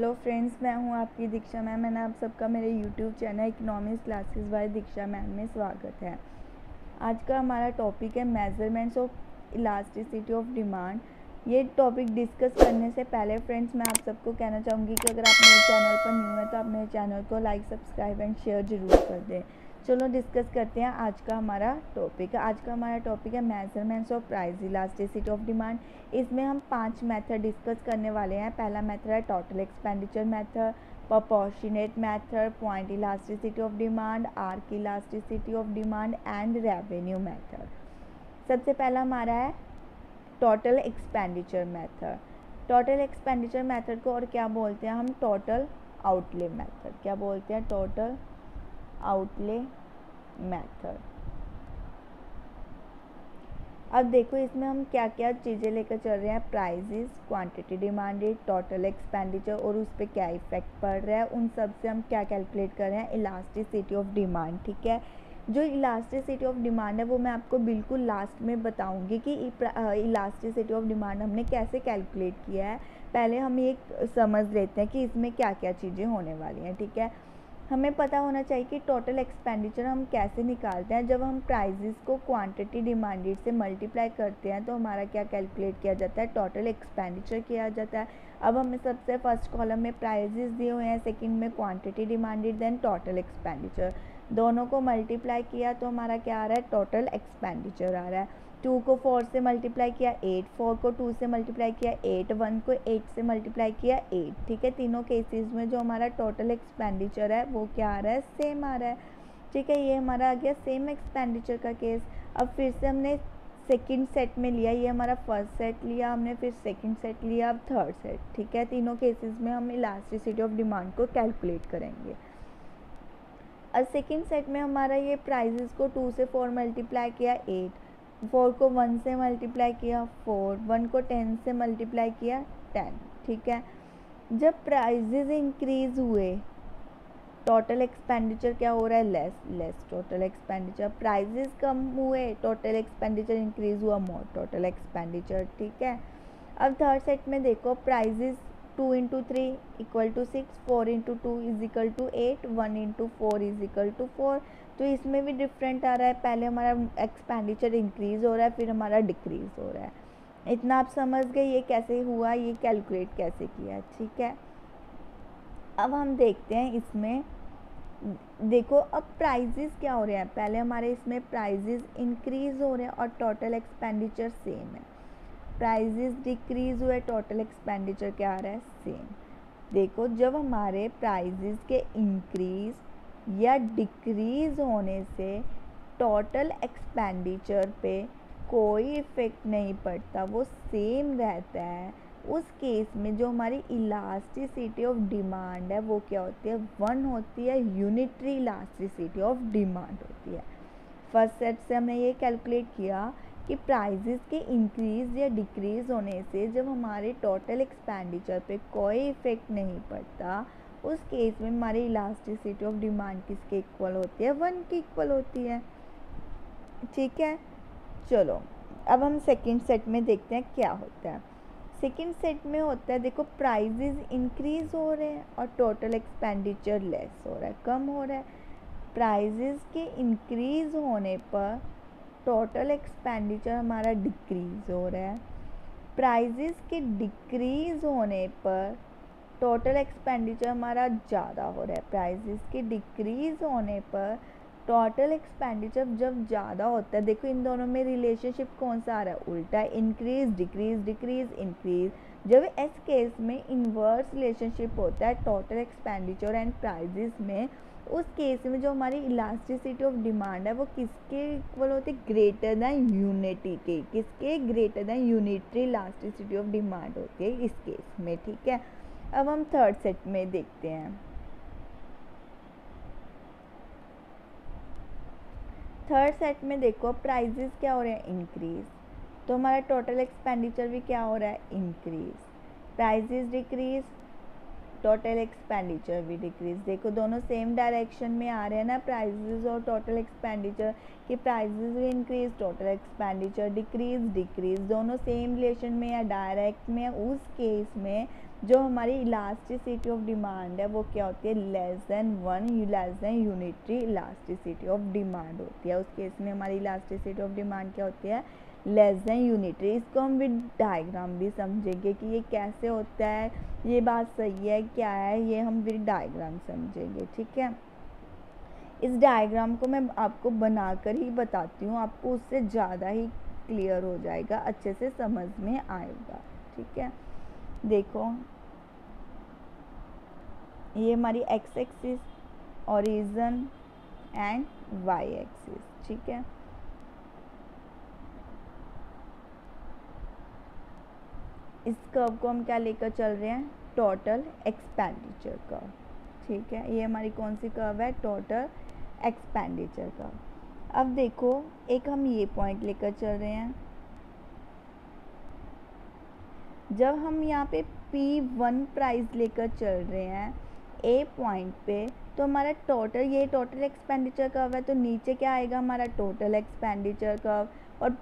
Hello friends, मैं हूं आपकी दीक्षा मैम। मैंने आप सबका मेरे YouTube channel economics classes bye दीक्षा मैम में स्वागत है। आज का हमारा टॉपिक है measurements of elasticity of demand. ये टॉपिक डिस्कस करने से पहले फ्रेंड्स मैं आप सबको कहना चाहूँगी कि अगर आप मेरे चैनल पर न्यू है तो आप मेरे चैनल को लाइक, सब्सक्राइब एंड शेयर ज़रूर कर दें। चलो डिस्कस करते हैं आज का हमारा टॉपिक। आज का हमारा टॉपिक है measurements of price elasticity of demand. इसमें हम 5 मेथड डिस्कस करने वाले हैं। पहला मेथड है total expenditure method, proportionate method, point elasticity of demand, arc elasticity of demand and revenue method. सबसे पहला हमारा है total expenditure method. Total expenditure method को और क्या बोलते हैं हम? Total outlay method. क्या बोलते हैं? Total outlay method. अब देखो इसमें हम क्या क्या चीज़ें लेकर चल रहे हैं। Prices, quantity demanded, total expenditure और उस पर क्या इफेक्ट पड़ रहा है, उन सब से हम क्या कैलकुलेट कर रहे हैं? Elasticity of demand. ठीक है, जो इलास्टिसिटी ऑफ डिमांड है वो मैं आपको बिल्कुल लास्ट में बताऊंगी कि इलास्टिसिटी ऑफ डिमांड हमने कैसे कैलकुलेट किया है। पहले हम ये समझ लेते हैं कि इसमें क्या क्या चीज़ें होने वाली हैं। ठीक है, हमें पता होना चाहिए कि टोटल एक्सपेंडिचर हम कैसे निकालते हैं। जब हम प्राइजेस को क्वांटिटी डिमांडेड से मल्टीप्लाई करते हैं तो हमारा क्या कैलकुलेट किया जाता है? टोटल एक्सपेंडिचर किया जाता है। अब हमें सबसे फर्स्ट कॉलम में प्राइजेस दिए हुए हैं, सेकंड में quantity demanded, then total expenditure. दोनों को मल्टीप्लाई किया तो हमारा क्या आ रहा है? टोटल एक्सपेंडिचर आ रहा है। 2 को 4 से मल्टीप्लाई किया 8, 4 को 2 से मल्टीप्लाई किया 8, 1 को 8 से मल्टीप्लाई किया 8। ठीक है, तीनों केसेस में जो हमारा टोटल एक्सपेंडिचर है वो क्या आ रहा है? सेम आ रहा है। ठीक है, ये हमारा आ गया सेम एक्सपेंडिचर का केस। अब फिर से हमने सेकंड सेट में लिया, ये हमारा फर्स्ट सेट लिया हमने, फिर सेकंड सेट लिया, अब थर्ड सेट। ठीक है, तीनों केसेस में हम इलास्टिसिटी ऑफ डिमांड को कैलकुलेट करेंगे। अब सेकंड सेट में हमारा ये प्राइजेस को 2 से 4 मल्टीप्लाई किया 8, 4 को 1 से मल्टीप्लाई किया 4, 1 को 10 से मल्टीप्लाई किया 10। ठीक है, जब प्राइजेस इंक्रीज हुए टोटल एक्सपेंडिचर क्या हो रहा है? Less total expenditure. प्राइजेस कम हुए टोटल एक्सपेंडिचर इंक्रीज हुआ, मोर टोटल एक्सपेंडिचर। ठीक है, अब थर्ड सेट में देखो prices 2 into 3 equal to 6, 4 into 2 is equal to 8, 1 into 4 is equal to 4। तो इसमें भी डिफरेंट आ रहा है। पहले हमारा एक्सपेंडिचर इंक्रीज हो रहा है, फिर हमारा डिक्रीज हो रहा है। इतना आप समझ गए ये कैसे हुआ, ये कैलकुलेट कैसे किया। ठीक है, अब हम देखते हैं इसमें। देखो अब प्राइजेस क्या हो रहे हैं, पहले हमारे इसमें प्राइजेस इंक्रीज हो रहे हैं और टोटल एक्सपेंडिचर सेम है। प्राइजेस डिक्रीज हुए, टोटल एक्सपेंडिचर क्या आ रहा है? सेम। देखो जब हमारे प्राइजेस के इंक्रीज या डिक्रीज होने से टोटल एक्सपेंडिचर पे कोई इफ़ेक्ट नहीं पड़ता, वो सेम रहता है, उस केस में जो हमारी इलास्टिसिटी ऑफ डिमांड है वो क्या होती है? 1 होती है। यूनिटरी इलास्टिसिटी ऑफ डिमांड होती है। फर्स्ट सेट से हमने ये कैलकुलेट किया कि प्राइजेस के इंक्रीज या डिक्रीज होने से जब हमारे टोटल एक्सपेंडिचर पे कोई इफ़ेक्ट नहीं पड़ता, उस केस में हमारी इलास्टिसिटी ऑफ डिमांड किसके इक्वल होती है? 1 की इक्वल होती है। ठीक है, चलो अब हम सेकंड सेट में देखते हैं क्या होता है। सेकंड सेट में होता है, देखो प्राइजेस इंक्रीज हो रहे हैं और टोटल एक्सपेंडिचर लेस हो रहा है, कम हो रहा है। प्राइजेस के इंक्रीज होने पर टोटल एक्सपेंडिचर हमारा डिक्रीज हो रहा है। प्राइजेस के डिक्रीज होने पर टोटल एक्सपेंडिचर हमारा ज़्यादा हो रहा है। प्राइजेस के डिक्रीज होने पर टोटल एक्सपेंडिचर जब ज़्यादा होता है, देखो इन दोनों में रिलेशनशिप कौन सा आ रहा है? उल्टा, इंक्रीज डिक्रीज डिक्रीज इंक्रीज। जब इस केस में इन्वर्स रिलेशनशिप होता है टोटल एक्सपेंडिचर एंड प्राइजेस में, उस केस में जो हमारी इलास्टिसिटी ऑफ डिमांड है वो किसके इक्वल होती है? ग्रेटर दैन यूनिटी के। किसके? Greater than unitary elasticity of demand होती है इस केस में। ठीक है, अब हम थर्ड सेट में देखते हैं। थर्ड सेट में देखो प्राइजेस क्या हो रहे हैं? इंक्रीज, तो हमारा टोटल एक्सपेंडिचर भी क्या हो रहा है? Increase. Prices decrease, total expenditure भी डिक्रीज। देखो दोनों सेम डायरेक्शन में आ रहे हैं ना, प्राइजेस और टोटल एक्सपेंडिचर, कि प्राइजेस भी increase, total expenditure decrease decrease, दोनों सेम रिलेशन में या डायरेक्ट में। उस केस में जो हमारी इलास्टिसिटी ऑफ डिमांड है वो क्या होती है, less than unitary elasticity of demand होती है। उस केस में हमारी इलास्टिसिटी ऑफ डिमांड क्या होती है, लेस देन यूनिटरी। इसको हम विद डायग्राम भी समझेंगे कि ये कैसे होता है, ये बात सही है क्या है, ये हम विद डायग्राम समझेंगे। ठीक है, इस डायग्राम को मैं आपको बनाकर ही बताती हूँ, आपको उससे ज़्यादा ही क्लियर हो जाएगा, अच्छे से समझ में आएगा। ठीक है, देखो ये हमारी X axis, origin and Y axis. ठीक है, इस कर्व को हम क्या लेकर चल रहे हैं, टोटल एक्सपेंडिचर कर्व। ठीक है, ये हमारी कौन सी कर्व है, टोटल एक्सपेंडिचर कर्व। अब देखो एक हम ये पॉइंट लेकर चल रहे हैं, जब हम यहाँ पे P1 प्राइस लेकर चल रहे हैं ए पॉइंट पे, तो हमारा टोटल, ये टोटल एक्सपेंडिचर कर्व है, तो नीचे क्या आएगा हमारा टोटल एक्सपेंडिचर कर्व, और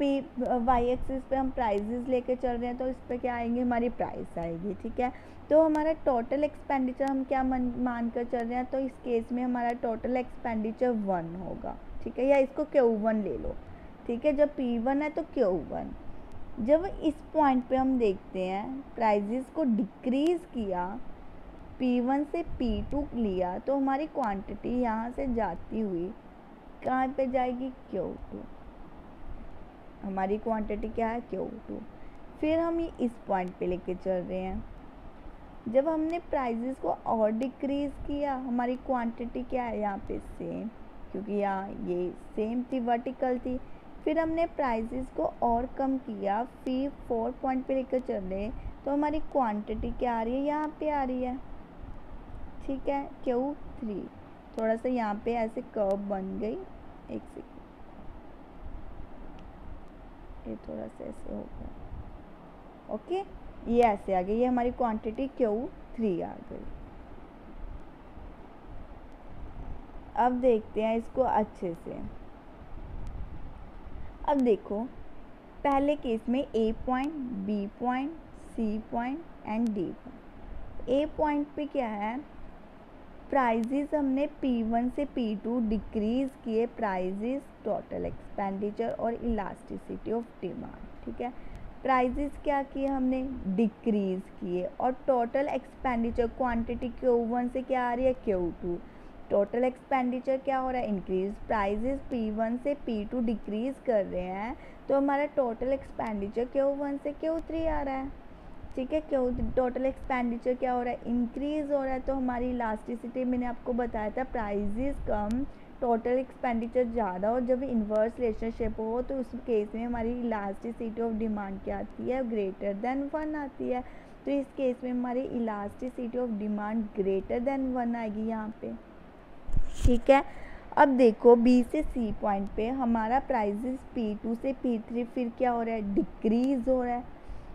वाई एक्सिस पे हम प्राइजेस लेके चल रहे हैं, तो इस पर क्या आएंगे, हमारी प्राइस आएगी। ठीक है, तो हमारा टोटल एक्सपेंडिचर हम क्या मान कर चल रहे हैं, तो इस केस में हमारा टोटल एक्सपेंडिचर 1 होगा। ठीक है, या इसको Q1 ले लो। ठीक है, जब P1 है तो Q1। जब इस पॉइंट पे हम देखते हैं प्राइजेस को डिक्रीज़ किया, P1 से P2 लिया, तो हमारी क्वांटिटी यहाँ से जाती हुई कहाँ पे जाएगी, Q2। हमारी क्वांटिटी क्या है, Q2। फिर हम ये इस पॉइंट पे लेके चल रहे हैं, जब हमने प्राइजेस को और डिक्रीज़ किया, हमारी क्वांटिटी क्या है यहाँ पे सेम, क्योंकि यहाँ ये सेम थी, वर्टिकल थी। फिर हमने प्राइजेस को और कम किया, फिर 4 पॉइंट पे लेकर चल रहे, तो हमारी क्वांटिटी क्या आ रही है, यहाँ पे आ रही है। ठीक है, Q3। थोड़ा सा यहाँ पे ऐसे कर्व बन गई, एक सेकेंड, ये थोड़ा सा ऐसे हो गया। ओके, ये ऐसे आ गई, ये हमारी क्वांटिटी Q3 आ गई। अब देखते हैं इसको अच्छे से। अब देखो पहले केस में A point, B point, C point and D point. A point पे क्या है, प्राइजेस हमने P1 से P2 डिक्रीज़ किए, प्राइजेस, टोटल एक्सपेंडिचर और इलास्टिसिटी ऑफ डिमांड। ठीक है, प्राइजेस क्या किए हमने, डिक्रीज़ किए, और टोटल एक्सपेंडिचर क्वांटिटी Q1 से क्या आ रही है, Q2। टोटल एक्सपेंडिचर क्या हो रहा है, इंक्रीज। प्राइजेस P1 से P2 डिक्रीज़ कर रहे हैं, तो हमारा टोटल एक्सपेंडिचर Q1 से Q3 आ रहा है। ठीक है, टोटल एक्सपेंडिचर क्या हो रहा है, इंक्रीज़ हो रहा है। तो हमारी इलास्टिसिटी मैंने आपको बताया था, प्राइजेस कम, टोटल एक्सपेंडिचर ज़्यादा, और जब इन्वर्स रिलेशनशिप हो तो उस केस में हमारी इलास्टिसिटी ऑफ डिमांड क्या आती है, ग्रेटर देन 1 आती है। तो इस केस में हमारी elasticity of demand greater than 1 आएगी यहाँ पे। ठीक है, अब देखो बी से सी पॉइंट पे हमारा प्राइजेस P2 से P3 फिर क्या हो रहा है, डिक्रीज़ हो रहा है,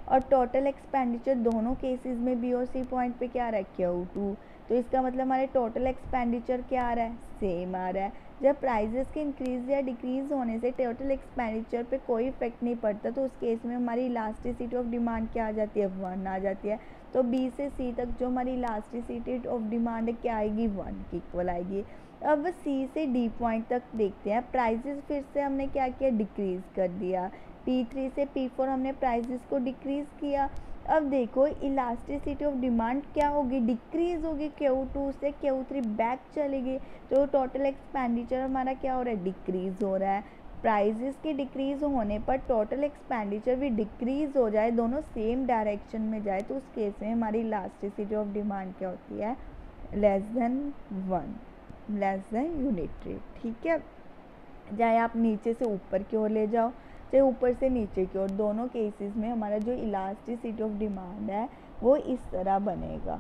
और टोटल एक्सपेंडिचर दोनों केसेस में बी और सी पॉइंट पे क्या आ रहा है, Q2। तो इसका मतलब हमारे टोटल एक्सपेंडिचर क्या आ रहा है, सेम आ रहा है। जब प्राइजेस के इंक्रीज या डिक्रीज़ होने से टोटल एक्सपेंडिचर पे कोई इफेक्ट नहीं पड़ता, तो उस केस में हमारी इलास्टिसिटी ऑफ डिमांड क्या आ जाती है, 1 आ जाती है। तो बी से सी तक जो हमारी इलास्टिसिटी ऑफ डिमांड है क्या आएगी, 1 की इक्वल आएगी। अब सी से डी पॉइंट तक देखते हैं, प्राइजेस फिर से हमने क्या किया, डिक्रीज़ कर दिया। P3 से P4 हमने प्राइजेस को डिक्रीज़ किया। अब देखो इलास्टिसिटी ऑफ डिमांड क्या होगी, डिक्रीज़ होगी, Q2 से Q3 बैक चलेगी, तो टोटल एक्सपेंडिचर हमारा क्या हो रहा है, डिक्रीज़ हो रहा है। प्राइजेस के डिक्रीज़ होने पर टोटल एक्सपेंडिचर भी डिक्रीज़ हो जाए, दोनों सेम डायरेक्शन में जाए, तो उस केस में हमारी इलास्टिसिटी ऑफ डिमांड क्या होती है, less than 1, less then unitary. ठीक है, चाहे आप नीचे से ऊपर की ओर ले जाओ, चाहे ऊपर से नीचे की ओर, दोनों केसेस में हमारा जो इलास्टिसिटी ऑफ डिमांड है वो इस तरह बनेगा,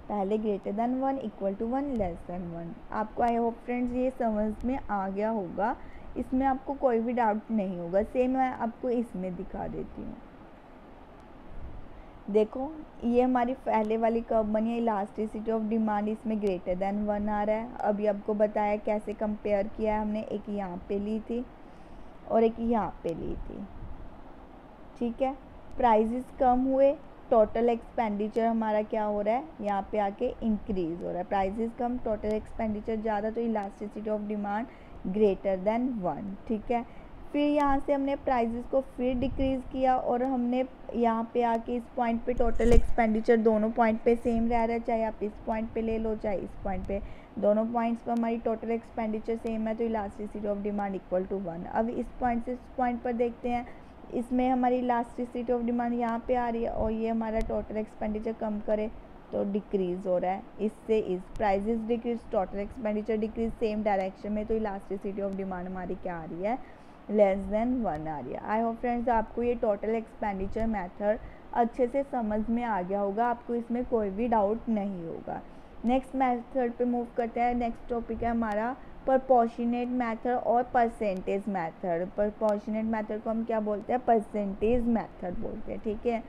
पहले greater than 1, equal to 1, less than 1। आपको आई होप फ्रेंड्स ये समझ में आ गया होगा, इसमें आपको कोई भी डाउट नहीं होगा। सेम मैं आपको इसमें दिखा देती हूँ। देखो ये हमारी पहले वाली कर्व बनी है, इलास्टिसिटी ऑफ डिमांड इसमें ग्रेटर देन 1 आ रहा है। अभी आपको बताया कैसे कंपेयर किया है हमने, एक यहाँ पे ली थी और एक यहाँ पे ली थी। ठीक है, प्राइजेस कम हुए टोटल एक्सपेंडिचर हमारा क्या हो रहा है, यहाँ पे आके इंक्रीज हो रहा है। प्राइजेस कम, टोटल एक्सपेंडिचर ज़्यादा, तो elasticity of demand greater than 1। ठीक है, फिर यहाँ से हमने प्राइजेस को फिर डिक्रीज़ किया और हमने यहाँ पे आके इस पॉइंट पे टोटल एक्सपेंडिचर दोनों पॉइंट पे सेम रह रहा है, चाहे आप इस पॉइंट पे ले लो चाहे इस पॉइंट पे, दोनों पॉइंट्स पर हमारी टोटल एक्सपेंडिचर सेम है, तो elasticity of demand equal to 1। अब इस पॉइंट से इस पॉइंट पर देखते हैं, इसमें हमारी इलास्टिसिटी ऑफ डिमांड यहाँ पे आ रही है और ये हमारा टोटल एक्सपेंडिचर कम करे तो डिक्रीज़ हो रहा है, इससे इस prices decrease, total expenditure decrease same direction में, तो इलास्टिसिटी ऑफ डिमांड हमारी क्या आ रही है, लेस देन 1 आ रही है। आई होप फ्रेंड्स आपको ये टोटल एक्सपेंडिचर मेथड अच्छे से समझ में आ गया होगा, आपको इसमें कोई भी डाउट नहीं होगा। नेक्स्ट मेथड पे मूव करते हैं। नेक्स्ट टॉपिक है हमारा प्रोपोर्शनेट मेथड और परसेंटेज मेथड। प्रोपोर्शनेट मेथड को हम क्या बोलते हैं, परसेंटेज मेथड बोलते हैं। ठीक है,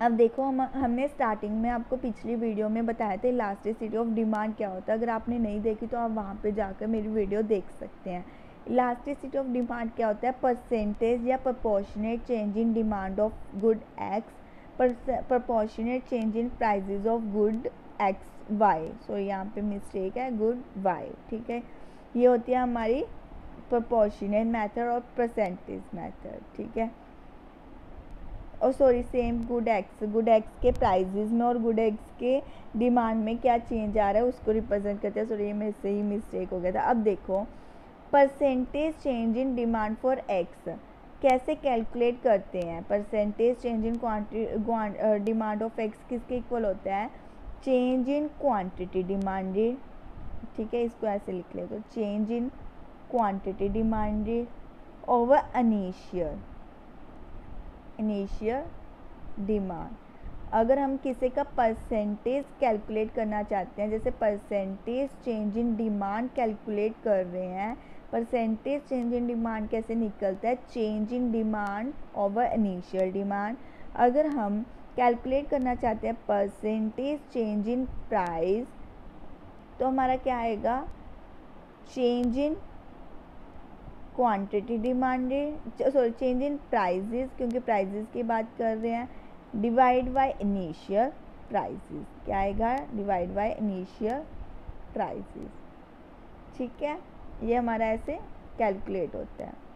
अब देखो हमने स्टार्टिंग में आपको पिछली वीडियो में बताया था इलास्टिसिटी ऑफ डिमांड क्या होता है। अगर आपने नहीं देखी तो आप वहाँ पे जाकर मेरी वीडियो देख सकते हैं। इलास्टिसिटी ऑफ डिमांड क्या होता है, परसेंटेज या proportionate change in demand of good X, proportionate change in prices of good X Y. So यहाँ पे मिस्टेक है, गुड वाई। ठीक है, ये होती है हमारी प्रोपोर्शनेट मेथड और परसेंटेज मेथड। ठीक है, और सॉरी सेम गुड एक्स के प्राइजेज में और गुड एक्स के डिमांड में क्या चेंज आ रहा है उसको रिप्रेजेंट करते हैं। सॉरी ये मेरे से ही मिस्टेक हो गया था। अब देखो percentage change in demand for x कैसे कैलकुलेट करते हैं। Percentage change in demand of x किसके इक्वल होता है, चेंज इन क्वांटिटी डिमांडेड। ठीक है, इसको ऐसे लिख ले, तो change in quantity demanded over initial demand. अगर हम किसी का परसेंटेज कैलकुलेट करना चाहते हैं, जैसे percentage change in demand calculate कर रहे हैं, परसेंटेज चेंज इन डिमांड कैसे निकलता है, change in demand over initial demand. अगर हम कैलकुलेट करना चाहते हैं परसेंटेज चेंज इन प्राइस, तो हमारा क्या आएगा, change in quantity demanded, sorry change in prices, क्योंकि प्राइजेस की बात कर रहे हैं, डिवाइड बाय इनिशियल प्राइजेस। क्या आएगा, डिवाइड बाय इनिशियल प्राइजेस। ठीक है, ये हमारा ऐसे कैलकुलेट होता है।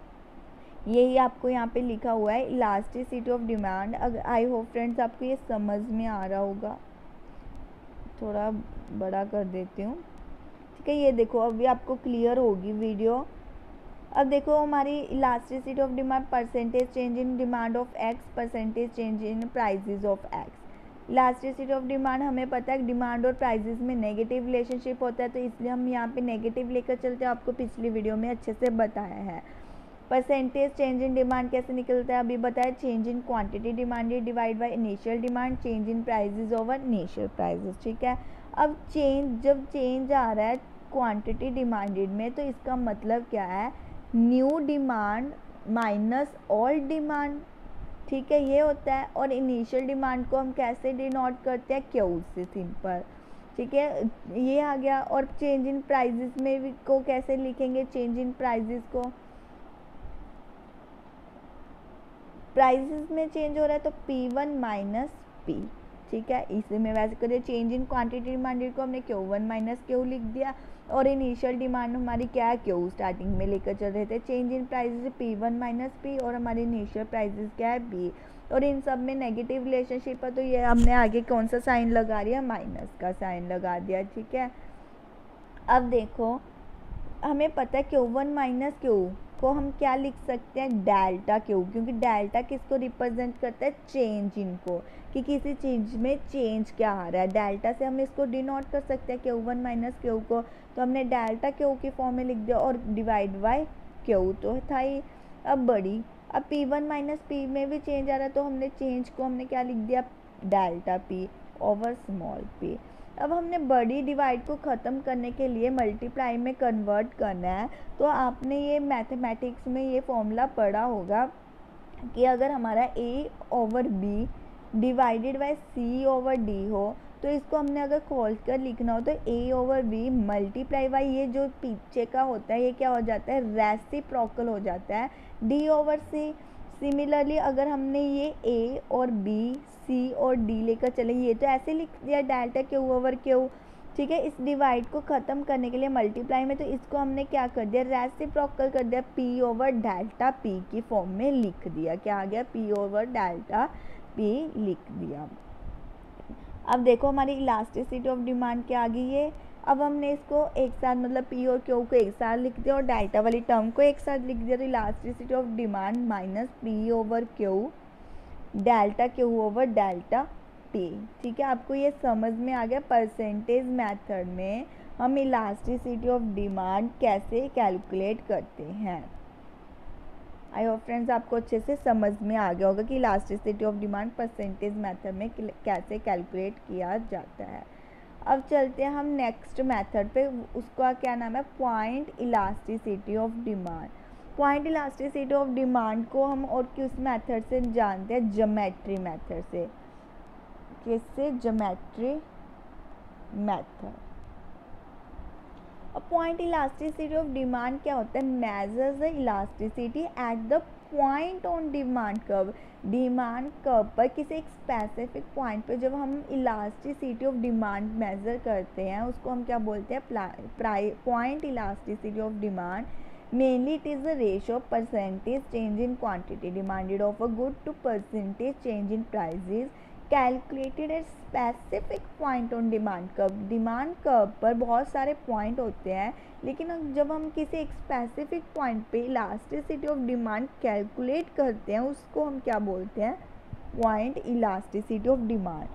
यही आपको यहाँ पे लिखा हुआ है elasticity of demand. I hope friends आपको ये समझ में आ रहा होगा। थोड़ा बड़ा कर देती हूँ। ठीक है, ये देखो अभी आपको क्लियर होगी वीडियो। अब देखो हमारी elasticity of demand, percentage change in demand of x, percentage change in prices of x. Elasticity of demand हमें पता है डिमांड और प्राइजेस में नेगेटिव रिलेशनशिप होता है, तो इसलिए हम यहाँ पे नेगेटिव लेकर चलते हैं। आपको पिछली वीडियो में अच्छे से बताया है। परसेंटेज चेंज इन डिमांड कैसे निकलता है अभी बताया, change in quantity demanded divide by initial demand, change in prices over initial prices. ठीक है, अब जब चेंज आ रहा है क्वांटिटी डिमांडेड में, तो इसका मतलब क्या है, new demand minus old demand. ठीक है, ये होता है। और इनिशियल डिमांड को हम कैसे डिनोट करते हैं, क्यू से, सिंपल। ठीक है, ये आ गया। और चेंज इन प्राइजेस में भी को कैसे लिखेंगे, चेंज इन प्राइजेस को, प्राइजेस में चेंज हो रहा है तो P1 माइनस P। ठीक है, इसी में वैसे करिए, चेंज इन क्वांटिटी डिमांडेड को हमने Q1 माइनस Q लिख दिया, और इनिशियल डिमांड हमारी क्या है, Q स्टार्टिंग में लेकर चल रहे थे। Change in prices P1 minus P, और हमारी इनिशियल प्राइजेस क्या है, B। और इन सब में नेगेटिव रिलेशनशिप है, तो ये हमने आगे कौन सा साइन लगा दिया, माइनस का साइन लगा दिया। ठीक है, अब देखो हमें पता है Q1 माइनस Q को हम क्या लिख सकते हैं, डेल्टा Q, क्योंकि डेल्टा किसको रिप्रेजेंट करता है, चेंज इनको, कि किसी चीज़ में चेंज क्या आ रहा है। डेल्टा से हम इसको डिनोट कर सकते हैं Q1 माइनस Q को, तो हमने डेल्टा Q की फॉर्म में लिख दिया, और डिवाइड बाय Q तो था ही। अब अब P1 माइनस P में भी चेंज आ रहा है, तो हमने चेंज को हमने क्या लिख दिया, delta P over small p। अब हमने बड़ी डिवाइड को ख़त्म करने के लिए मल्टीप्लाई में कन्वर्ट करना है, तो आपने ये मैथमेटिक्स में ये फॉर्मूला पढ़ा होगा कि अगर हमारा a over b divided by c over d हो, तो इसको हमने अगर खोल कर लिखना हो तो a over b multiply by ये जो पीछे का होता है ये क्या हो जाता है, रेसिप्रोकल हो जाता है, d ओवर c। सिमिलरली अगर हमने ये ए और बी सी और डी लेकर चले, ये तो ऐसे लिख दिया डेल्टा क्यू ओवर क्यू, ठीक है। इस डिवाइड को ख़त्म करने के लिए मल्टीप्लाई में, तो इसको हमने क्या कर दिया, रेसिप्रोकल कर दिया, पी ओवर डेल्टा पी की फॉर्म में लिख दिया। क्या आ गया, पी ओवर डेल्टा पी लिख दिया। अब देखो हमारी इलास्टिसिटी ऑफ डिमांड क्या आ गई है। अब हमने इसको एक साथ मतलब पी और क्यू को एक साथ लिख दिया और डेल्टा वाली टर्म को एक साथ लिख दिया। तो elasticity of demand minus P over Q delta Q over delta P, ठीक है। आपको ये समझ में आ गया परसेंटेज मेथड में हम इलास्टिसिटी ऑफ डिमांड कैसे कैलकुलेट करते हैं। आई होप फ्रेंड्स आपको अच्छे से समझ में आ गया होगा कि elasticity of demand percentage method में कैसे कैलकुलेट किया जाता है। अब चलते हैं हम नेक्स्ट मेथड पे, उसका क्या नाम है, point elasticity of demand. Point elasticity of demand को हम और किस मेथड से जानते हैं, ज्योमेट्री मेथड से। किससे, ज्योमेट्री मेथड। अब पॉइंट इलास्टिसिटी ऑफ डिमांड क्या होता है, measures the elasticity at the point on demand curve. Demand curve पर किसी एक स्पेसिफिक पॉइंट पे जब हम इलास्टिसिटी ऑफ डिमांड मेजर करते हैं उसको हम क्या बोलते हैं, point elasticity of demand. Mainly it is the ratio of percentage change in quantity demanded of a good to percentage change in prices calculated at specific point on demand curve. Demand curve पर बहुत सारे point होते हैं, लेकिन जब हम किसी एक स्पेसिफिक पॉइंट पे इलास्टिसिटी ऑफ डिमांड कैलकुलेट करते हैं उसको हम क्या बोलते हैं, पॉइंट इलास्टिसिटी ऑफ डिमांड।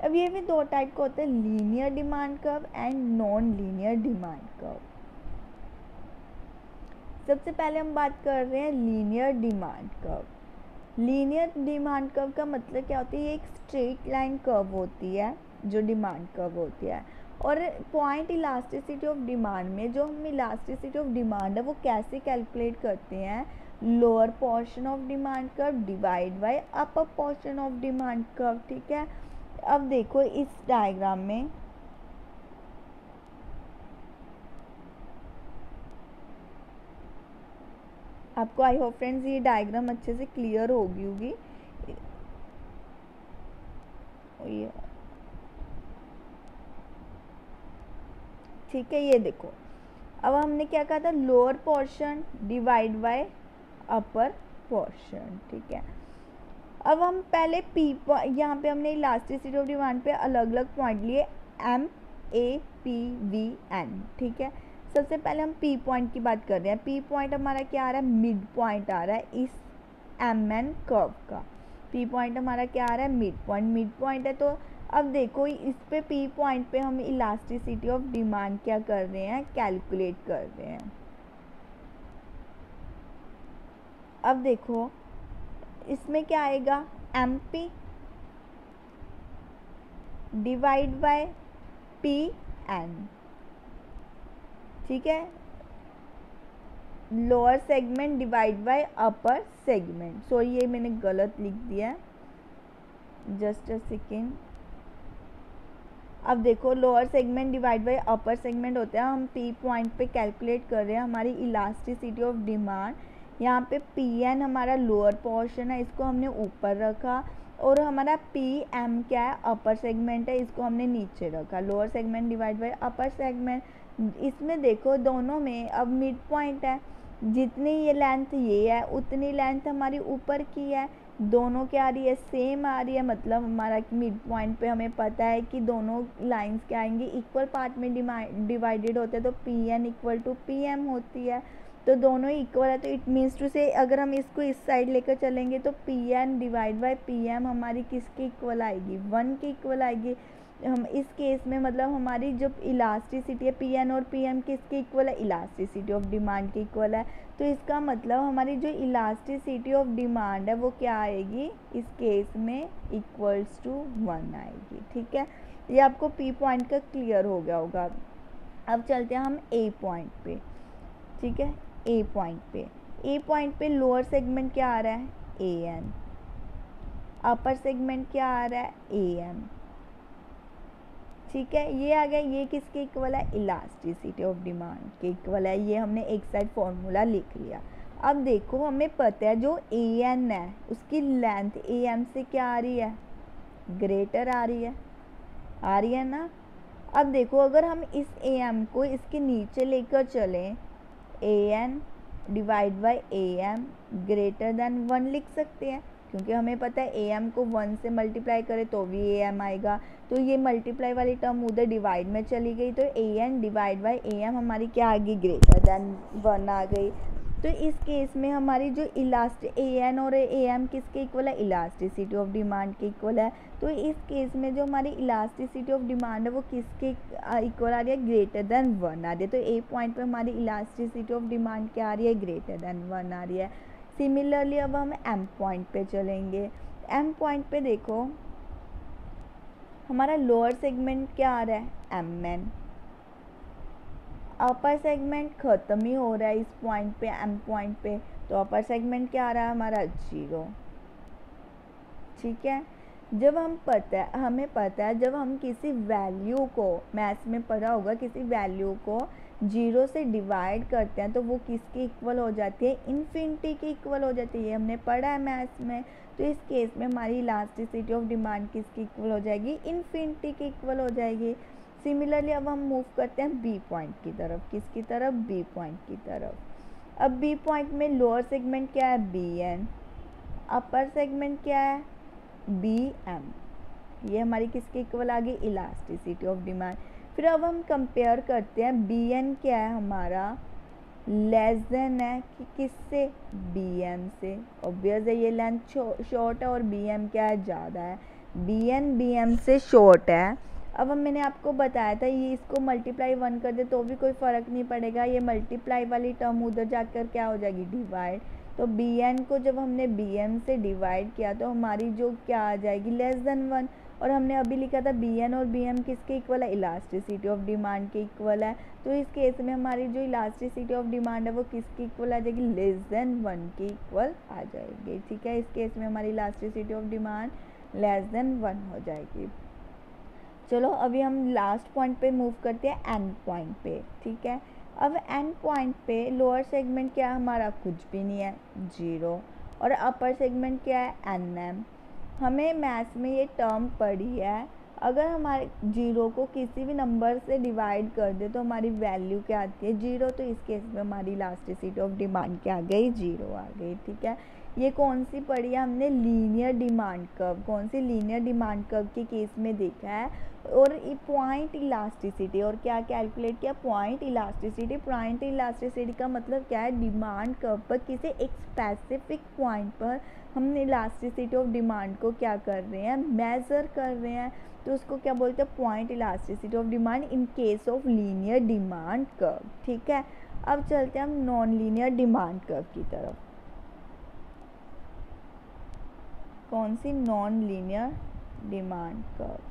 अब ये भी दो टाइप का होता है, linear demand curve and non linear demand curve. सबसे पहले हम बात कर रहे हैं linear demand curve. Linear demand curve का मतलब क्या होता है, ये एक स्ट्रेट लाइन कर्व होती है जो डिमांड कर्व होती है। और पॉइंट इलास्टिसिटी ऑफ डिमांड में जो हम इलास्टिसिटी ऑफ डिमांड है वो कैसे कैलकुलेट करते हैं, lower portion of demand curve divide by upper portion of demand curve, ठीक है। अब देखो इस डायग्राम में आपको, आई होप फ्रेंड्स ये डायग्राम अच्छे से क्लियर होगी होगी। ठीक है, ये देखो अब हमने क्या कहा था, lower portion divide by upper portion, ठीक है। अब हम पहले पी यहाँ पे हमने इलास्टिसिटी ऑफ डिमांड पे अलग अलग पॉइंट लिए, M A P V N, ठीक है। सबसे पहले हम पी पॉइंट की बात कर रहे हैं। पी पॉइंट हमारा क्या आ रहा है, मिड पॉइंट आ रहा है इस एम एन कर्व का। पी पॉइंट हमारा क्या आ रहा है, मिड पॉइंट, मिड पॉइंट है। तो अब देखो इस पे पी पॉइंट पे हम इलास्टिसिटी ऑफ डिमांड क्या कर रहे हैं, कैलकुलेट कर रहे हैं। अब देखो इसमें क्या आएगा, M P divide by P N, ठीक है। Lower segment divide by upper segment, so ये मैंने गलत लिख दिया है, जस्ट अ सेकेंड। अब देखो lower segment divide by upper segment होता है। हम पी पॉइंट पे कैलकुलेट कर रहे हैं हमारी इलास्टिसिटी ऑफ डिमांड। यहाँ पे पी एन हमारा लोअर पोर्शन है, इसको हमने ऊपर रखा, और हमारा पी एम क्या है, अपर सेगमेंट है, इसको हमने नीचे रखा। Lower segment divide by upper segment. इसमें देखो दोनों में अब मिड पॉइंट है, जितनी ये लेंथ ये है उतनी लेंथ हमारी ऊपर की है, दोनों क्या आ रही है, सेम आ रही है। मतलब हमारा मिड पॉइंट पे हमें पता है कि दोनों लाइंस क्या आएंगी, इक्वल पार्ट में डिवाइडेड होते हैं, तो P N equal to P M होती है, तो दोनों ही इक्वल है। तो इट मीन्स टू से अगर हम इसको इस साइड लेकर चलेंगे तो P N divide by P M हमारी किसकी इक्वल आएगी, 1 की इक्वल आएगी। हम इस केस में मतलब हमारी जो इलास्टिसिटी है पी एन और पी एम किसकी इक्वल है, इलास्टिसिटी ऑफ डिमांड की इक्वल है। तो इसका मतलब हमारी जो इलास्टिसिटी ऑफ डिमांड है वो क्या आएगी, इस केस में इक्वल्स टू 1 आएगी, ठीक है। ये आपको पी पॉइंट का क्लियर हो गया होगा। अब चलते हैं हम ए पॉइंट पे, ठीक है। ए पॉइंट पे लोअर सेगमेंट क्या आ रहा है, ए एन, अपर सेगमेंट क्या आ रहा है, ए एम, ठीक है। ये आ गया, ये किसके इक्वल है, इलास्टिसिटी ऑफ डिमांड के इक्वल है। ये हमने एक साइड फॉर्मूला लिख लिया। अब देखो हमें पता है जो ए एन है उसकी लेंथ ए एम से क्या आ रही है, ग्रेटर आ रही है ना। अब देखो अगर हम इस ए एम को इसके नीचे लेकर चलें, A N divide by A M greater than 1 लिख सकते हैं, क्योंकि हमें पता है ए एम को 1 से मल्टीप्लाई करें तो भी ए एम आएगा। तो ये मल्टीप्लाई वाली टर्म उधर डिवाइड में चली गई, तो A N divide by A M हमारी क्या आ गई, ग्रेटर देन 1 आ गई। तो इस केस में हमारी जो ए एन और ए एम किसके इक्वल है, इलास्टिसिटी ऑफ डिमांड के इक्वल है। तो इस केस में जो हमारी इलास्टिसिटी ऑफ डिमांड है वो किसके इक्वल आ रही है, ग्रेटर देन 1 आ रही है। तो ए पॉइंट पे हमारी इलास्टिसिटी ऑफ डिमांड क्या आ रही है, ग्रेटर देन 1 आ रही है। सिमिलरली अब हम एम पॉइंट पे चलेंगे। एम पॉइंट पे देखो हमारा लोअर सेगमेंट क्या आ रहा है, एम एन, अपर सेगमेंट ख़त्म ही हो रहा है इस पॉइंट पे, एम पॉइंट पे, तो अपर सेगमेंट क्या आ रहा है हमारा, 0। ठीक है, जब हमें पता है जब हम किसी वैल्यू को, मैथ्स में पढ़ा होगा, किसी वैल्यू को 0 से डिवाइड करते हैं तो वो किसके इक्वल हो जाती है, इन्फिनिटी के इक्वल हो जाती है। ये हमने पढ़ा है मैथ्स में। तो इस केस में हमारी इलास्टिसिटी ऑफ डिमांड किसकी इक्वल हो जाएगी, इन्फिनिटी के इक्वल हो जाएगी। सिमिलरली अब हम मूव करते हैं बी पॉइंट की तरफ, किसकी तरफ, बी पॉइंट की तरफ। अब बी पॉइंट में लोअर सेगमेंट क्या है, बी एन, अपर सेगमेंट क्या है, बी एम। ये हमारी किसके इक्वल आ गई, इलास्टिसिटी ऑफ डिमांड। फिर अब हम कंपेयर करते हैं, बी एन क्या है हमारा, लेस देन है कि किससे, बी एम से। ऑब्वियस है ये लेंथ शॉर्ट है और बी एम क्या है, ज़्यादा है। बी एन बी एम से शॉर्ट है। अब मैंने आपको बताया था ये इसको मल्टीप्लाई 1 कर दे तो भी कोई फ़र्क नहीं पड़ेगा, ये मल्टीप्लाई वाली टर्म उधर जाकर क्या हो जाएगी, डिवाइड। तो बी एन को जब हमने बी एम से डिवाइड किया तो हमारी जो क्या आ जाएगी, लेस देन 1। और हमने अभी लिखा था बी एन और बी एम किसके इक्वल है, इलास्टिसिटी ऑफ डिमांड के इक्वल है। तो इस केस में हमारी जो इलास्टिसिटी ऑफ डिमांड है वो किसकी इक्वल आ जाएगी, लेस देन 1 की इक्वल आ जाएगी। ठीक है, इस केस में हमारी elasticity of demand less than 1 हो जाएगी। चलो अभी हम लास्ट पॉइंट पे मूव करते हैं, एंड पॉइंट पे। ठीक है, अब एंड पॉइंट पे लोअर सेगमेंट क्या है हमारा, कुछ भी नहीं है, 0। और अपर सेगमेंट क्या है, एन एम। हमें मैथ्स में ये टर्म पढ़ी है, अगर हमारे 0 को किसी भी नंबर से डिवाइड कर दे तो हमारी वैल्यू क्या आती है, 0। तो इस केस में हमारी इलास्टिसिटी ऑफ डिमांड क्या आ गई, 0 आ गई। ठीक है, ये कौन सी पढ़ी है हमने, लीनियर डिमांड कर्व। कौन सी, लीनियर डिमांड कर्व के केस में देखा है। और ये पॉइंट इलास्टिसिटी, और क्या कैलकुलेट किया, पॉइंट इलास्टिसिटी। पॉइंट इलास्टिसिटी का मतलब क्या है, डिमांड कर्व पर किसी एक स्पेसिफिक पॉइंट पर हम इलास्टिसिटी ऑफ डिमांड को क्या कर रहे हैं, मेज़र कर रहे हैं। तो उसको क्या बोलते हैं, point elasticity of demand in case of linear demand curve. ठीक है, अब चलते हैं हम नॉन लीनियर डिमांड कर्व की तरफ। कौन सी, नॉन लीनियर डिमांड कर्व।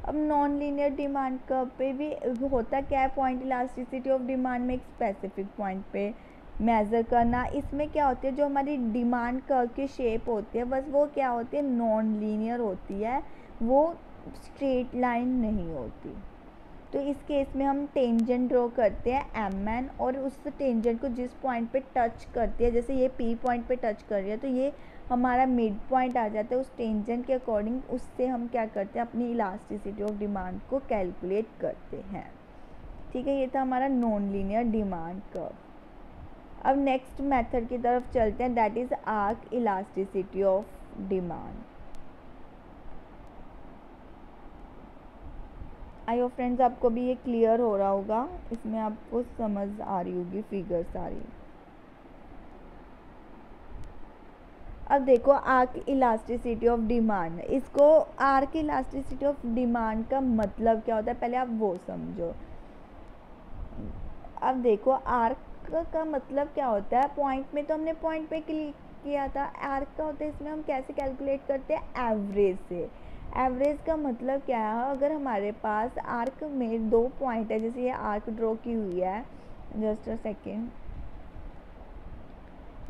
अब नॉन लीनियर डिमांड कर्व पे भी होता क्या है, पॉइंट इलास्टिसिटी ऑफ डिमांड में एक स्पेसिफिक पॉइंट पे मेज़र करना। इसमें क्या होती है, जो हमारी डिमांड कर्व की शेप होती है बस वो क्या होती है, नॉन लीनियर होती है, वो स्ट्रेट लाइन नहीं होती। तो इस केस में हम टेंजेंट ड्रॉ करते हैं एम एन, और उस टेंजेंट को जिस पॉइंट पे टच करती है, जैसे ये पी पॉइंट पे टच कर रही है तो ये हमारा मिड पॉइंट आ जाता है। उस टेंजेंट के अकॉर्डिंग उससे हम क्या करते हैं, अपनी इलास्टिसिटी ऑफ डिमांड को कैलकुलेट करते हैं। ठीक है, ये था हमारा नॉन लीनियर डिमांड कर्व। अब नेक्स्ट मेथड की तरफ चलते हैं, that is arc elasticity of demand. I hope friends आपको भी ये क्लियर हो रहा होगा, इसमें आपको समझ आ रही होगी फिगर सारी। अब देखो आर्क इलास्टिसिटी ऑफ डिमांड, इसको आर्क इलास्टिसिटी ऑफ डिमांड का मतलब क्या होता है पहले आप वो समझो। अब देखो आर्क का मतलब क्या होता है, पॉइंट में तो हमने पॉइंट पे क्लिक किया था। आर्क का होता है, इसमें हम कैसे कैलकुलेट करते हैं, एवरेज से। एवरेज का मतलब क्या है, अगर हमारे पास आर्क में 2 पॉइंट है, जैसे ये आर्क ड्रॉ की हुई है, जस्ट अ सेकेंड,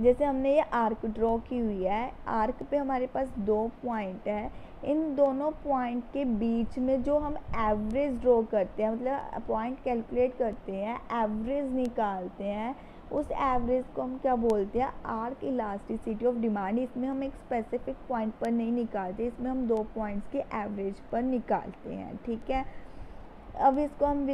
जैसे हमने ये आर्क ड्रॉ की हुई है, आर्क पे हमारे पास 2 पॉइंट है, इन दोनों पॉइंट के बीच में जो हम एवरेज ड्रॉ करते हैं, मतलब पॉइंट कैलकुलेट करते हैं, एवरेज निकालते हैं, उस एवरेज को हम क्या बोलते हैं, आर्क इलास्टिसिटी ऑफ डिमांड। इसमें हम एक स्पेसिफिक पॉइंट पर नहीं निकालते, इसमें हम 2 पॉइंट्स के एवरेज पर निकालते हैं, ठीक है। अब इसको हम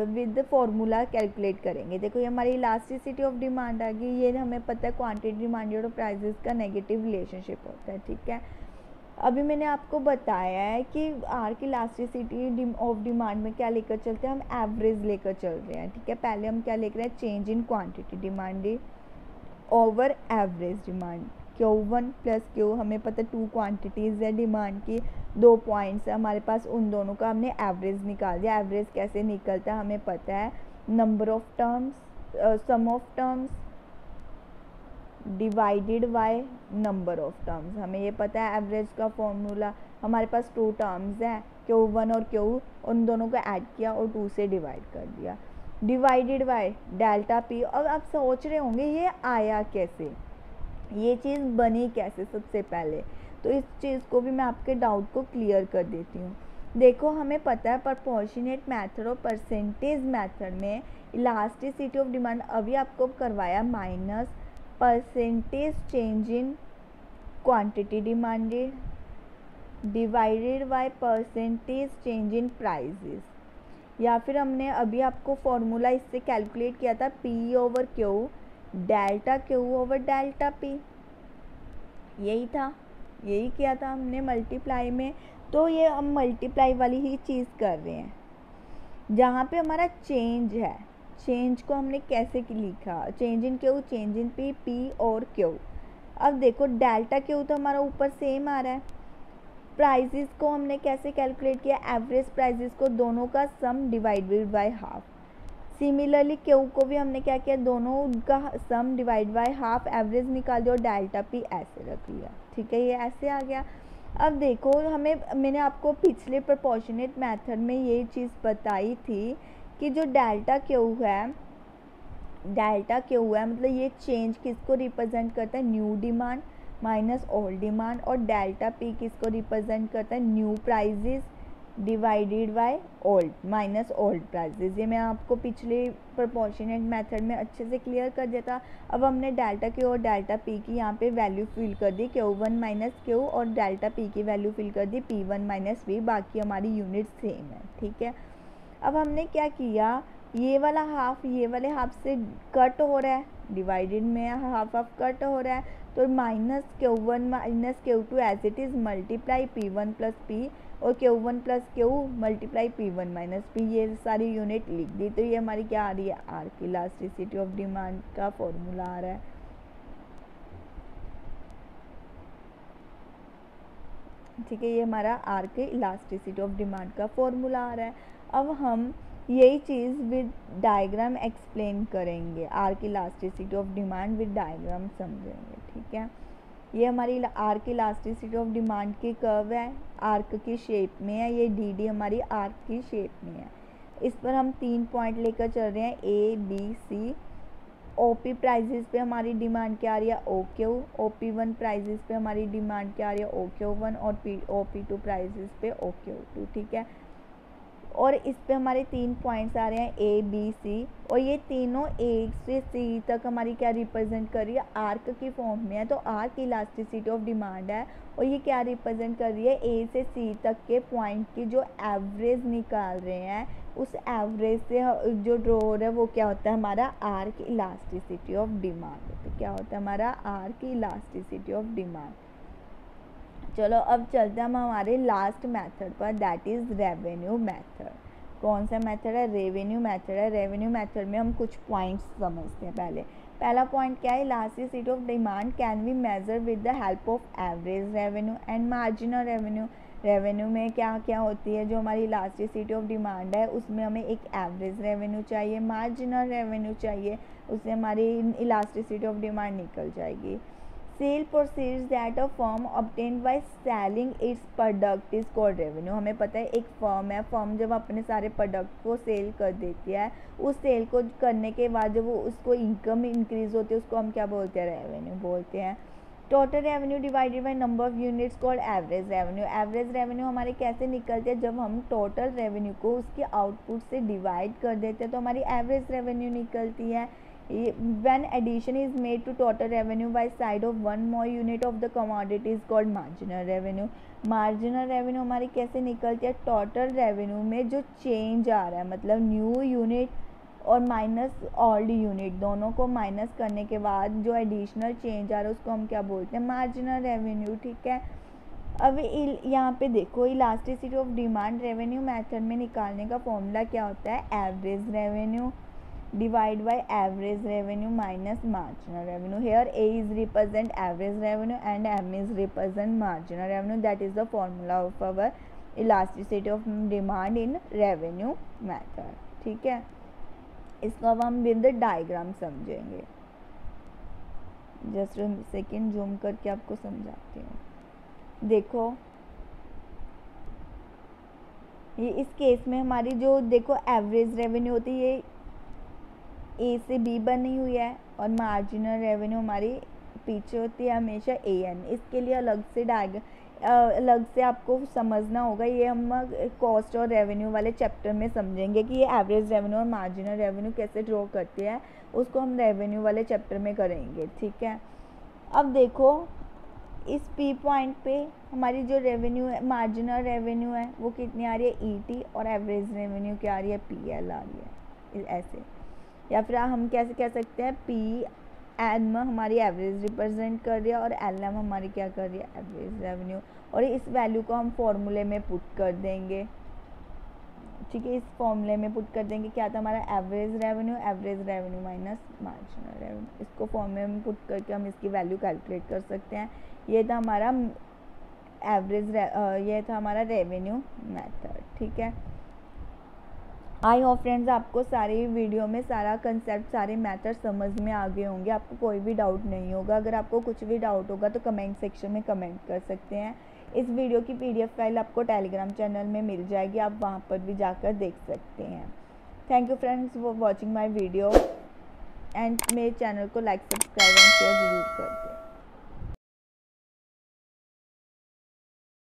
विद फॉर्मूला कैलकुलेट करेंगे। देखो ये हमारी इलास्टिसिटी ऑफ डिमांड आ गई, ये हमें पता है क्वांटिटी डिमांडेड और प्राइसेस का नेगेटिव रिलेशनशिप होता है, ठीक है। अभी मैंने आपको बताया है कि आर्क इलास्टिसिटी ऑफ डिमांड में क्या लेकर चलते हैं, हम एवरेज लेकर चल रहे हैं, ठीक है। पहले हम क्या लेकर रहे हैं, change in quantity demanded over average demand. Q1 plus Q, हमें पता है 2 क्वांटिटीज़ है डिमांड की, 2 पॉइंट्स है हमारे पास, उन दोनों का हमने एवरेज निकाल दिया। एवरेज कैसे निकलता है हमें पता है, number of terms, sum of terms divided by number of terms. हमें ये पता है एवरेज का फॉर्मूला, हमारे पास 2 टर्म्स हैं Q1 और Q, उन दोनों को ऐड किया और 2 से डिवाइड कर दिया, डिवाइडेड बाय डेल्टा पी। और आप सोच रहे होंगे ये आया कैसे, ये चीज़ बनी कैसे सबसे पहले, तो इस चीज़ को भी मैं आपके डाउट को क्लियर कर देती हूँ। देखो हमें पता है प्रपोर्शनेट मेथड और परसेंटेज मेथड में इलास्टिसिटी ऑफ डिमांड अभी आपको करवाया minus percentage change in quantity demanded divided by percentage change in prices, या फिर हमने अभी आपको फॉर्मूला इससे कैलकुलेट किया था P over Q delta Q over delta P, यही था, यही किया था हमने मल्टीप्लाई में। तो ये हम मल्टीप्लाई वाली ही चीज़ कर रहे हैं, जहाँ पे हमारा चेंज है, चेंज को हमने कैसे लिखा, change in Q change in P, P और Q। अब देखो डेल्टा Q तो हमारा ऊपर सेम आ रहा है, प्राइजेस को हमने कैसे कैलकुलेट किया, एवरेज प्राइजेस को दोनों का सम divided by half. Similarly Q को भी हमने क्या किया, दोनों का सम डिवाइड बाय हाफ, एवरेज निकाल दिया और डेल्टा P ऐसे रख लिया, ठीक है, ये ऐसे आ गया। अब देखो मैंने आपको पिछले प्रोपोर्शनेट मेथड में ये चीज़ बताई थी कि जो डेल्टा Q है मतलब ये चेंज किसको रिप्रेजेंट करता है, new demand minus old demand, और डेल्टा P किसको रिप्रेजेंट करता है, new prices divided by old minus old prices. ये मैं आपको पिछले प्रोपोर्शनेट मेथड में अच्छे से क्लियर कर दिया था। अब हमने डेल्टा Q और डेल्टा P की यहाँ पे वैल्यू फिल कर दी, Q1 माइनस Q, और डेल्टा P की वैल्यू फिल कर दी P1 माइनस P, बाकी हमारी यूनिट सेम है, ठीक है। अब हमने क्या किया, ये वाला हाफ ये वाले हाफ से कट हो रहा है, डिवाइडेड में हाफ हाफ कट हो रहा है, तो minus Q1 minus Q2 as it is multiply P1 plus P, और Q1 plus Q multiply P1 minus P, ये सारी यूनिट लिख दी। तो ये हमारी क्या आ रही है, आर्क इलास्टिसिटी ऑफ डिमांड का फॉर्मूला आ रहा है, ठीक है, ये हमारा आर्क इलास्टिसिटी ऑफ डिमांड का फॉर्मूला आ रहा है। अब हम यही चीज़ विद डायग्राम एक्सप्लेन करेंगे, arc elasticity of demand with diagram समझेंगे, ठीक है। ये हमारी आर्क इलास्टिसिटी ऑफ डिमांड की कर्व है, आर्क की शेप में है, ये डी हमारी आर्क की शेप में है। इस पर हम 3 पॉइंट लेकर चल रहे हैं, A B C। OP prices पे हमारी डिमांड क्या आ रही है, OQ। OP1 प्राइजेस पे हमारी डिमांड क्या आ रही है, OQ1, और OP2 प्राइजेस पे OQ2, ठीक है। और इस पे हमारे 3 पॉइंट्स आ रहे हैं A B C, और ये तीनों A से C तक हमारी क्या रिप्रेजेंट कर रही है, आर्क की फॉर्म में है, तो आर्क इलास्टिसिटी ऑफ डिमांड है, और ये क्या रिप्रेजेंट कर रही है, A से C तक के पॉइंट की जो एवरेज निकाल रहे हैं, उस एवरेज से जो ड्रॉ हो रहा है वो क्या होता है, हमारा आर्क इलास्टिसिटी ऑफ डिमांड। तो क्या होता है हमारा आर्क इलास्टिसिटी ऑफ डिमांड। चलो अब चलते हैं हम हमारे लास्ट मेथड पर, दैट इज़ रेवेन्यू मेथड। कौन सा मेथड है, रेवेन्यू मेथड है। रेवेन्यू मेथड में हम कुछ पॉइंट्स समझते हैं। पहला पॉइंट क्या है, elasticity of demand can be measure with the help of average revenue and marginal revenue. Revenue में क्या क्या होती है, जो हमारी इलास्टिसिटी ऑफ डिमांड है उसमें हमें एक एवरेज रेवेन्यू चाहिए, मार्जिनल रेवेन्यू चाहिए, उससे हमारी इलास्टिसिटी ऑफ डिमांड निकल जाएगी। Sale proceeds that a firm obtained by selling its product is called revenue. हमें पता है एक फर्म है, फर्म जब अपने सारे प्रोडक्ट को सेल कर देती है, उस सेल को करने के बाद जब वो उसको इनकम इंक्रीज होती है उसको हम क्या बोलते हैं, रेवेन्यू बोलते हैं। Total revenue divided by number of units called average revenue. Average revenue हमारे कैसे निकलते हैं, जब हम टोटल रेवेन्यू को उसके आउटपुट से डिवाइड कर देते हैं तो हमारी एवरेज रेवेन्यू निकलती है। When addition is made to total revenue by side of one more unit of the commodity is called marginal revenue। marginal revenue हमारी कैसे निकलती है, टोटल रेवेन्यू में जो चेंज आ रहा है, मतलब न्यू यूनिट और माइनस ओल्ड यूनिट, दोनों को माइनस करने के बाद जो एडिशनल चेंज आ रहा है उसको हम क्या बोलते हैं, मार्जिनल रेवेन्यू। ठीक है, अब यहाँ पे देखो elasticity of demand revenue method में निकालने का फॉर्मूला क्या होता है, average revenue divide by average revenue minus marginal revenue. Here A is represent average revenue and M is represent marginal revenue. That is the formula of our elasticity of demand in revenue method. ठीक है, इसको अब हम with diagram समझेंगे। Just second zoom करके आपको समझाती हूँ। देखो ये इस केस में हमारी जो देखो एवरेज रेवेन्यू होती है ये ए से बी बनी हुई है और मार्जिनल रेवेन्यू हमारी पीछे होती है हमेशा ए एन। इसके लिए अलग से आपको समझना होगा, ये हम कॉस्ट और रेवेन्यू वाले चैप्टर में समझेंगे कि ये एवरेज रेवेन्यू और मार्जिनल रेवेन्यू कैसे ड्रॉ करते हैं, उसको हम रेवेन्यू वाले चैप्टर में करेंगे। ठीक है, अब देखो इस पी पॉइंट पे हमारी जो रेवेन्यू है, मार्जिनल रेवेन्यू है वो कितनी आ रही है, ई टी, और एवरेज रेवेन्यू क्या आ रही है, पी एल आ रही है ऐसे। या फिर हम कैसे कह सकते हैं, पी एम हमारी एवरेज रिप्रेजेंट कर रही है और एल एम हमारी क्या कर रही है, एवरेज रेवेन्यू। और इस वैल्यू को हम फॉर्मूले में पुट कर देंगे। ठीक है, इस फॉर्मूले में पुट कर देंगे, क्या था हमारा average revenue minus marginal revenue. इसको फॉर्मूले में पुट करके हम इसकी वैल्यू कैलकुलेट कर सकते हैं। ये था हमारा ये था हमारा रेवेन्यू मेथड। ठीक है, आई होप फ्रेंड्स आपको सारी वीडियो में सारा कंसेप्ट, सारे मेथड समझ में आ गए होंगे, आपको कोई भी डाउट नहीं होगा। अगर आपको कुछ भी डाउट होगा तो कमेंट सेक्शन में कमेंट कर सकते हैं। इस वीडियो की पीडीएफ फाइल आपको टेलीग्राम चैनल में मिल जाएगी, आप वहाँ पर भी जाकर देख सकते हैं। Thank you friends for watching my video and मेरे चैनल को लाइक, सब्सक्राइब एंड शेयर ज़रूर कर दें।